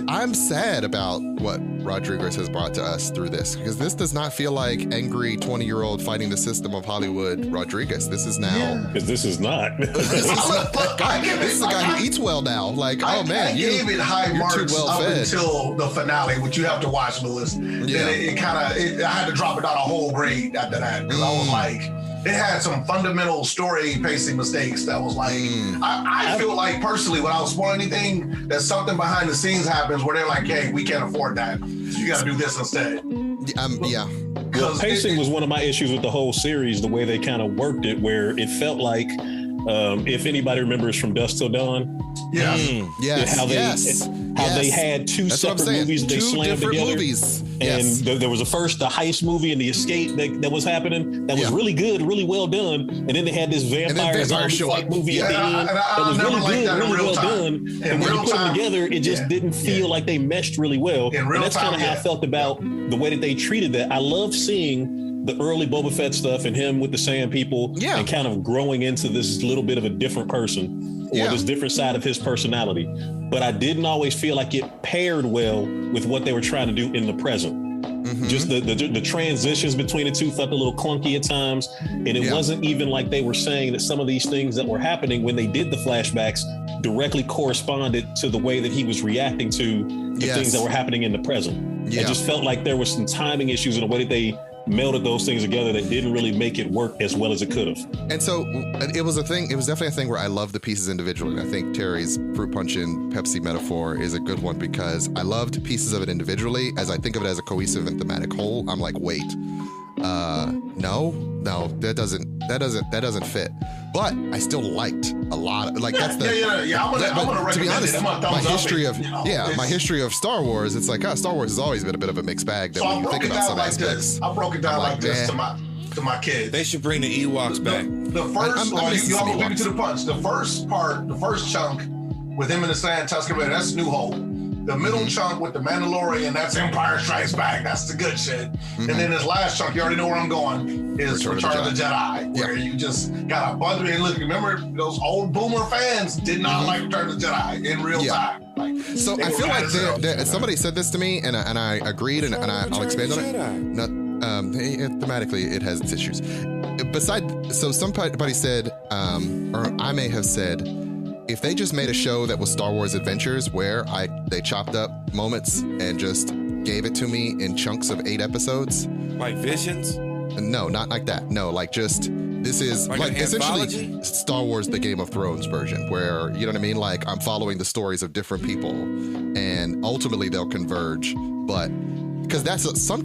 I'm sad about what Rodriguez has brought to us through this, because this does not feel like angry 20-year-old fighting the system of Hollywood Rodriguez. This is now because this is not. This is a guy who eats well now. Like, I gave it high marks up until the finale, which you have to watch, Lewis. Yeah. Then I had to drop it down a whole grade after that, because I was like, it had some fundamental story pacing mistakes that was like, I feel like personally, without spoiling anything, that something behind the scenes happens where they're like, hey, we can't afford that. So you got to do this instead. Well, pacing was one of my issues with the whole series, the way they kind of worked it, where it felt like, if anybody remembers From Dusk Till Dawn, how they had 2 separate movies they slammed together. And there was the heist movie and the escape that was happening. That was really good, really well done. And then they had this vampire fight movie at the end that was really good, really well done. And when you put them together, it just didn't feel like they meshed really well. And that's kind of how I felt about the way that they treated that. I love seeing the early Boba Fett stuff and him with the Sand People and kind of growing into this little bit of a different person or this different side of his personality. But I didn't always feel like it paired well with what they were trying to do in the present. Just the transitions between the two felt a little clunky at times. And it wasn't even like they were saying that some of these things that were happening when they did the flashbacks directly corresponded to the way that he was reacting to the things that were happening in the present. It just felt like there was some timing issues in the way that they melded those things together that didn't really make it work as well as it could have. And so it was definitely a thing where I love the pieces individually. And I think Terry's fruit punch and Pepsi metaphor is a good one, because I loved pieces of it individually. As I think of it as a cohesive and thematic whole, I'm like, wait, no, that doesn't fit. but I still liked a lot of, like, that's the I'm gonna to be recommend honest, it. my history of Star Wars, it's like Star Wars has always been a bit of a mixed bag. So I broke it down like this. I broke it down like this to my kids. They should bring the Ewoks back. The first, you almost beat me to the punch. The first part, the first chunk with him in the sand, Tusken, that's New Hope. The middle chunk with the Mandalorian, that's Empire Strikes Back. That's the good shit. And then this last chunk, you already know where I'm going, is Return of the Jedi, where you just got a bunch of, and look, remember those old boomer fans did not like Return of the Jedi in real time. Like, so I feel like somebody said this to me, and I agreed, and I'll expand on it. Thematically, it has its issues. So somebody said, or I may have said, if they just made a show that was Star Wars Adventures where they chopped up moments and just gave it to me in chunks of 8 episodes. Like Visions? No, not like that. No, like just, this is like essentially Star Wars, the Game of Thrones version, where, you know what I mean? Like, I'm following the stories of different people and ultimately they'll converge. But because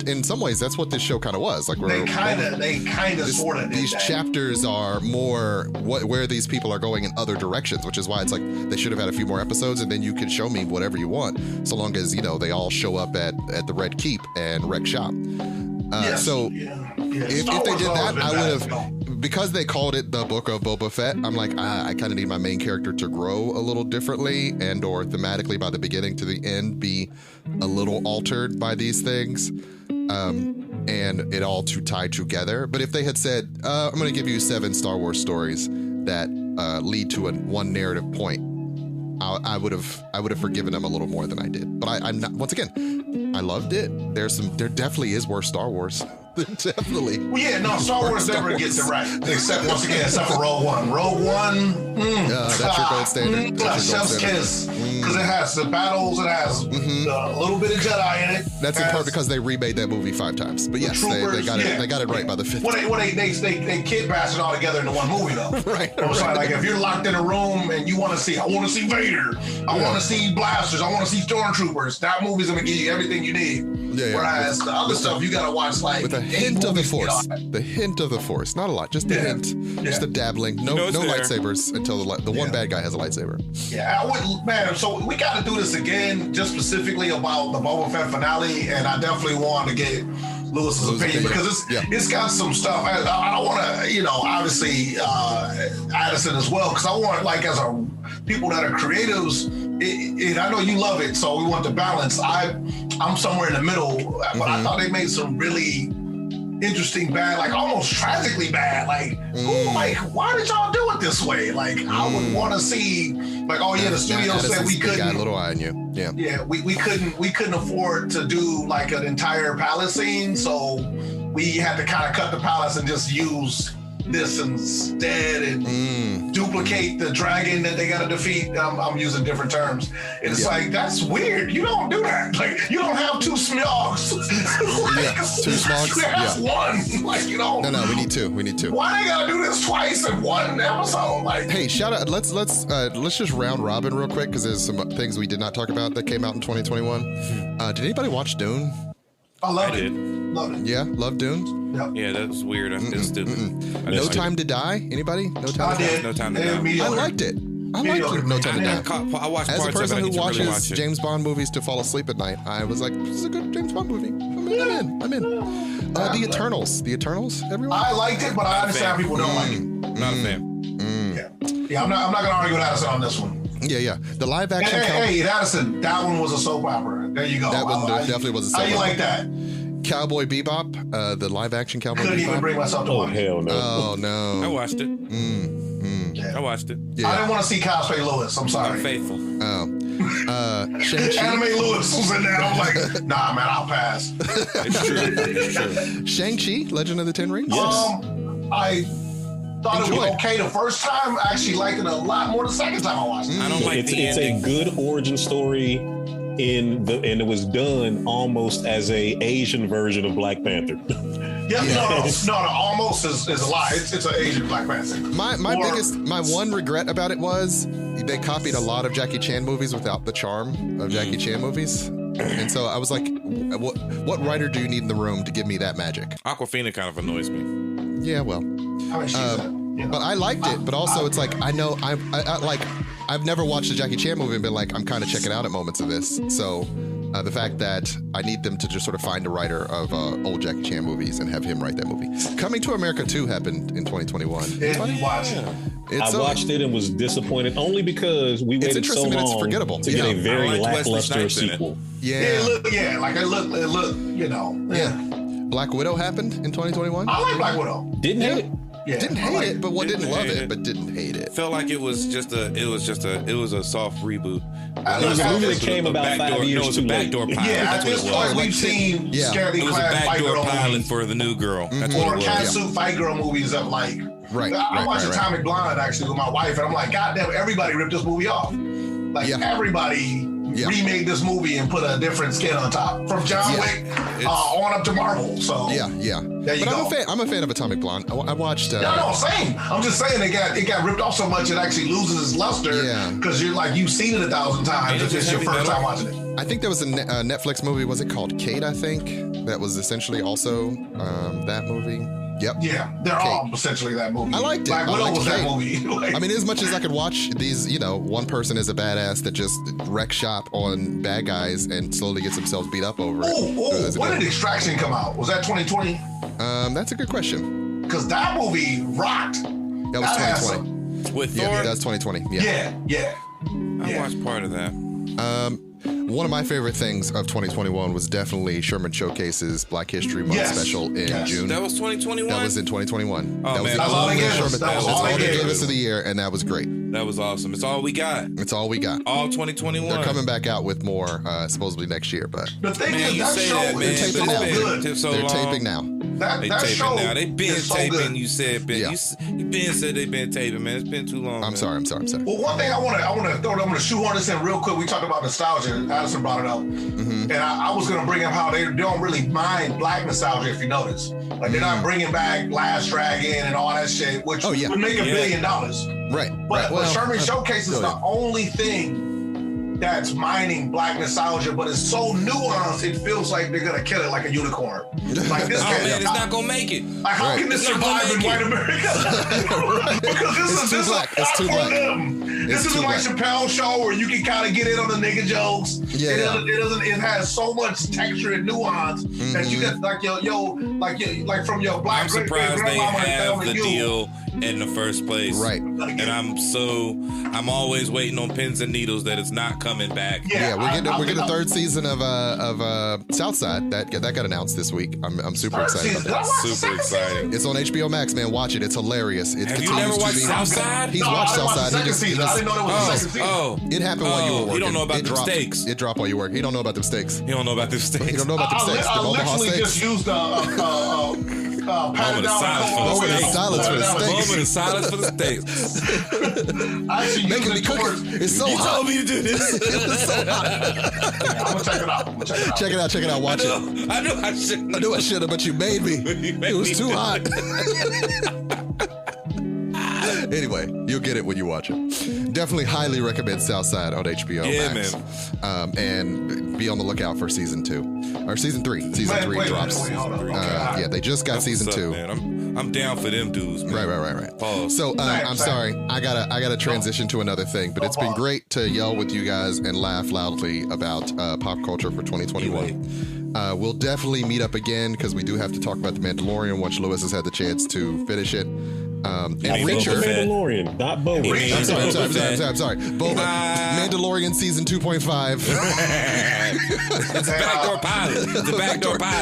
in some ways that's what this show kind of was. Like, they kind of sort of these chapters are more where these people are going in other directions, which is why it's like they should have had a few more episodes, and then you can show me whatever you want, so long as they all show up at the Red Keep and wreck shop. If they did that, I would have, because they called it the Book of Boba Fett, I'm like, I kind of need my main character to grow a little differently, and or thematically by the beginning to the end be a little altered by these things, and it all to tie together. But if they had said, I'm going to give you 7 Star Wars stories that lead to one narrative point, I would have forgiven them a little more than I did. But I'm not. Once again, I loved it. There definitely is worse Star Wars. Definitely. Well, Star Wars never gets it right. Except for Rogue One. Rogue One. That's your gold standard. That's your chef's kiss. Because it has the battles. It has a little bit of Jedi in it. That's in part because they remade that movie 5 times. But yes, they got it. They got it right by the 5th. Well, they kid bash it all together into one movie though. Right. Like if you're locked in a room and you want to see, I want to see Vader. I want to see blasters. I want to see stormtroopers. That movie's gonna give you everything you need. Whereas the other stuff you gotta watch like with a hint of the Force. The hint of the Force, not a lot, just a hint, just a dabbling. No lightsabers until the one bad guy has a lightsaber. Yeah, I wouldn't, man. So we got to do this again, just specifically about the Boba Fett finale, and I definitely want to get Lewis's opinion because it's got some stuff. I don't want to, obviously Addison as well, because I want, like, as people that are creatives, I know you love it, so we want the balance. I'm somewhere in the middle, but I thought they made some really interesting bad, like almost tragically bad. Like, like, why did y'all do it this way? Like, I would want to see, like, the studio said we couldn't. Got a little eye on you. Yeah, we couldn't afford to do like an entire palace scene, so we had to kind of cut the palace and just use this instead and duplicate the dragon that they got to defeat. I'm using different terms. It's like, that's weird. You don't do that. Like, you don't have 2 Smeogs. 2 Smeogs. You have 1. Like, No, we need 2. Why they gotta do this twice in one episode? Like, hey, shout out. Let's just round robin real quick, because there's some things we did not talk about that came out in 2021. Did anybody watch Dune? I loved it. Loved it. Yeah, love Dune. Yep. Yeah, that was weird. It's stupid. No Time to Die. Anybody? No Time to Die. No Time to Die. I liked it. I liked No Time to Die. I watched as a parts person of it. who watches really James Bond movies to fall asleep at night, I was like, this is a good James Bond movie. I'm in. The Eternals. Everyone. I liked it, but I understand how people don't like it. Not a fan. Yeah. I'm not gonna argue with Addison on this one. Yeah. The live action. Hey, Addison, that one was a soap opera. There you go. That one definitely was a soap opera. How you like that? Cowboy Bebop, the live action Cowboy Bebop. Couldn't even bring myself to watch it. Hell no. Oh no. I watched it. I watched it. Yeah. I didn't want to see Cosplay Lewis. I'm sorry. I'm faithful. Shang-Chi. Anime Lewis was in there. I'm like, nah, man, I'll pass. It's true. Shang-Chi, Legend of the Ten Rings. Yes. I thought it was okay the first time. I actually liked it a lot more the second time I watched it. I don't like the ending. It's a good origin story and it was done almost as a Asian version of Black Panther. No, almost is a lie. It's an Asian Black Panther. My one regret about it was they copied a lot of Jackie Chan movies without the charm of Jackie Chan movies. And so I was like, what writer do you need in the room to give me that magic? Awkwafina kind of annoys me. Yeah, well. I mean, But I liked it. But also, it's like I know I've never watched a Jackie Chan movie and been like, I'm kind of checking out at moments of this. So the fact that I need them to just sort of find a writer of old Jackie Chan movies and have him write that movie. Coming to America 2 happened in 2021. I watched it and was disappointed only because we waited so long to get a very lackluster sequel. Yeah. It looked, you know. Yeah. Black Widow happened in 2021. I like Black Widow. Didn't hate it. Yeah, didn't hate it, but didn't love it, but didn't hate it. Felt like it was a soft reboot. It was a movie that came about 5 years too late. Backdoor pilot. Yeah, at this point we've seen scarily it was a clad backdoor fight girl pilot movies. for the new girl. That's Or what it was. catsuit fight girl movies of like. Right. I watched Atomic Blonde actually with my wife, and I'm like, God damn, everybody ripped this movie off. Like everybody remade this movie and put a different skin on top. From John Wick on up to Marvel. So there you go. I'm a fan of Atomic Blonde. I watched. No, same. I'm just saying it got ripped off so much it actually loses its luster. Because you've seen it 1,000 times. If it's your first time watching it. I think there was a Netflix movie. Was it called Kate? I think that was essentially also that movie. Yep. Yeah, they're all essentially that movie. I liked it. Black Widow was that movie. I mean, as much as I could watch these, one person is a badass that just wreck shop on bad guys and slowly gets themselves beat up over it. When did Extraction come out? Was that 2020? That's a good question. Because that movie rocked. That was 2020. With Thor? Yeah, that's 2020. Yeah. I watched part of that. One of my favorite things of 2021 was definitely Sherman Showcase's Black History Month special in June. That was 2021? That was in 2021. Oh, that man. was all they gave us. That's all they gave us of the year, and that was great. That was awesome. It's all we got. It's all we got. All 2021. They're coming back out with more supposedly next year, but the thing is, that show is so good. They're taping now. That show now. They've been taping. So you said been. Yeah. You been said they've been taping, man. It's been too long. I'm sorry. Well, one thing I want to throw. I'm going to shoehorn this in real quick. We talked about nostalgia. Addison brought it up, and I was going to bring up how they don't really mind black nostalgia. If you notice, like they're not bringing back Last Dragon and all that shit, which would make $1 billion. Right. But Sherman Showcase is the only thing that's mining black nostalgia, but it's so nuanced, it feels like they're gonna kill it like a unicorn. Like this man, it's not gonna make it. Like how can this survive in white America? Because this is black. It's too black. This isn't like Chappelle's show where you can kind of get in on the nigga jokes. It has so much texture and nuance that you get like from your black. I'm surprised they have the deal in the first place. Right. And I'm always waiting on pins and needles that it's not coming back. Yeah, we're getting the third season of Southside that got announced this week. I'm super excited about that. Super exciting. It's on HBO Max, man. Watch it. It's hilarious. Have you never watched Southside? He's watched Southside. I didn't know there was a second season. It happened while you were working. He don't know about the mistakes. It dropped while you work. He don't know about the mistakes. He don't know about the mistakes. He don't know about the mistakes. I literally just used Moment of silence for the steaks. Moment of silence for the steaks. I actually Making me cook it. It's so hot. You told me to do this. It was so hot. I'm gonna check it out. Check it out. Watch it. I knew I shouldn't. I knew I should have, but you made me. It was too hot. Anyway, you'll get it when you watch it. Definitely highly recommend Southside on HBO Max. Man. And be on the lookout for season 2 or season 3. Season 3 drops. Yeah, they just got season 2. Man. I'm down for them dudes, man. Right. Pause. So I'm sorry, I gotta transition to another thing, but it's been great to yell with you guys and laugh loudly about pop culture for 2021. We'll definitely meet up again because we do have to talk about The Mandalorian once Lewis has had the chance to finish it. And Reacher. Mandalorian, not Boba. I'm sorry. Boba. Mandalorian season 2.5. It's a backdoor pilot.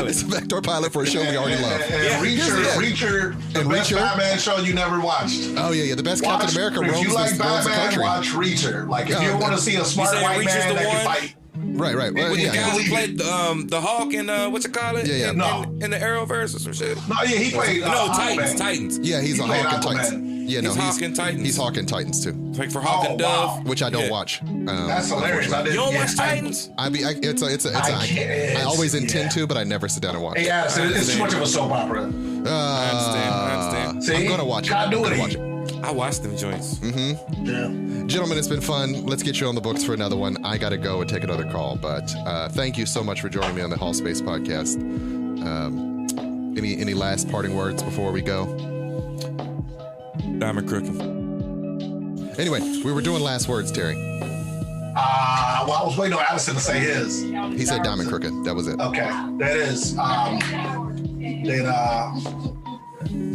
It's a backdoor pilot for a show we already love. And Reacher, the best Batman show you never watched. Oh yeah, the best Captain America roams If you like the Batman, country. watch Reacher. Like if you want to see a smart white man that can fight. Right. Well, the guy who played the Hawk in what's it called? Yeah. In the Arrowverse or some shit. No, yeah, he played. Titans. Yeah, he's a Hawk in Titans. Yeah, no, he's Hawk in Titans. He's Hawk in Titans too. Like for Hawk and Dove, which I don't watch. That's hilarious. You don't watch Titans? I always intend to, but I never sit down and watch. Hey, Addison, it's too much of a soap opera. I understand. See, I'm gonna watch it. I watched them joints. Yeah. Gentlemen, it's been fun. Let's get you on the books for another one. I got to go and take another call, but thank you so much for joining me on the Hallspace Podcast. Any last parting words before we go? Diamond Crooking. Anyway, we were doing last words, Terry. Well, I was waiting on Addison to say his. He said Diamond Crooked. That was it. Okay, that is. Then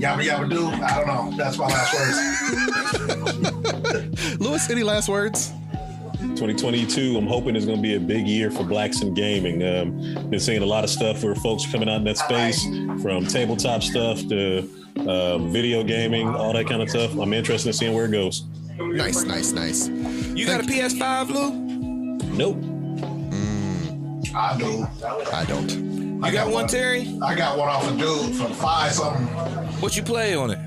Yabba Yabba Do. I don't know. That's my last words. Lewis, any last words? 2022, I'm hoping is going to be a big year for blacks in gaming. Been seeing a lot of stuff where folks are coming out in that space, from tabletop stuff to video gaming, all that kind of stuff. I'm interested in seeing where it goes. Nice. You got a PS5, Lou? Nope. I do. I don't. You got one, Terry? I got one off a dude for $5 something. What you play on it?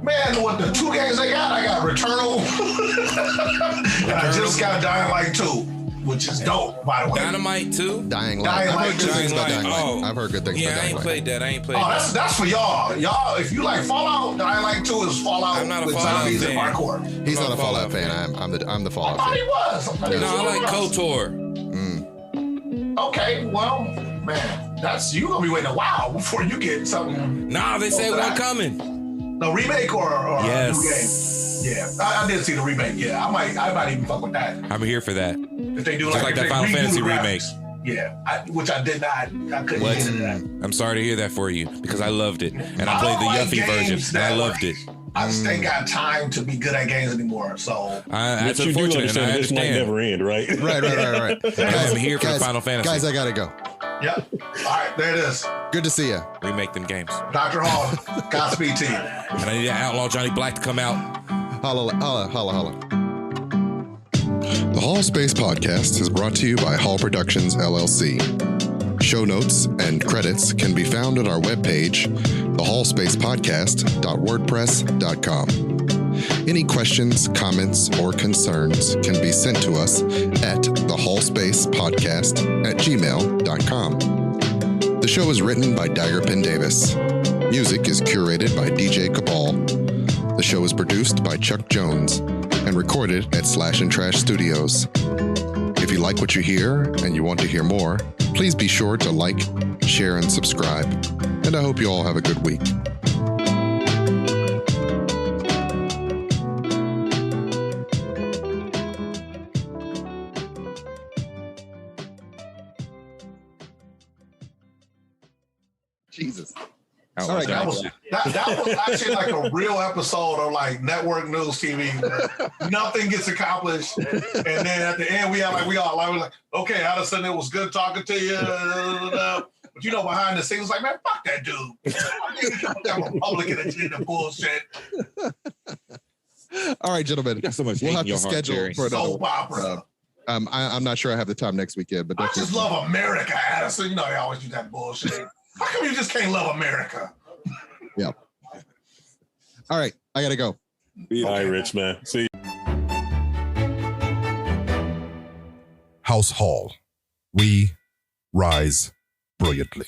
Man, what the 2 games I got Returnal. And I just got Dying Light 2, which is dope, by the way. Dynamite 2? Dying Light. I've heard good things about Dying Light. I've heard good things about Dying Light. I ain't played Oh, that. that's for y'all. Y'all, if you like Fallout, Dying Light 2 is Fallout I'm not a with Fallout zombies and fan. parkour. He's not a Fallout fan. I'm the Fallout I thought he fan. was. No, I like KOTOR. Okay, well, man, you gonna be waiting a while before you get something. Nah, they say one coming. The remake or Yes. a new game? Yeah, I did see the remake. Yeah, I might even fuck with that. I'm here for that. If they do Just like if that they Final redo Fantasy the remake. graphics. Yeah, which I did not. I couldn't What? get into that. I'm sorry to hear that for you because I loved it. And I I played don't the like Yuffie games version and I that loved it. I just ain't got time to be good at games anymore. So That's But you do unfortunate, and I understand this might understand. never end, right? Right. I'm here for the Final Fantasy. Guys, I gotta go. yep. All right, there it is. Good to see you. Remake them games. Dr. Hall, Godspeed to you. And I need that Outlaw Johnny Black to come out. Holla. The Hallspace Podcast is brought to you by Hall Productions, LLC. Show notes and credits can be found at our webpage, thehallspacepodcast.wordpress.com. Any questions, comments, or concerns can be sent to us at thehallspacepodcast@gmail.com. The show is written by Daggerpin Davis. Music is curated by DJ Cabal. The show is produced by Chuck Jones and recorded at Slash and Trash Studios. If you like what you hear and you want to hear more, please be sure to like, share, and subscribe. And I hope you all have a good week. Jesus. All right, That was actually like a real episode of like network news TV. Where nothing gets accomplished, and then at the end we all like, okay, Addison, it was good talking to you. But you know, behind the scenes, like, man, fuck that dude. That Republican agenda bullshit. All right, gentlemen. got so much We'll hate have in your to heart, schedule Jerry. for another Soap opera. I'm not sure I have the time next weekend, but I definitely. just love America, Addison. You know, they always do that bullshit. How come you just can't love America? Yeah. All right, I gotta go. All right, Rich, man. See you. House Hall. We rise brilliantly.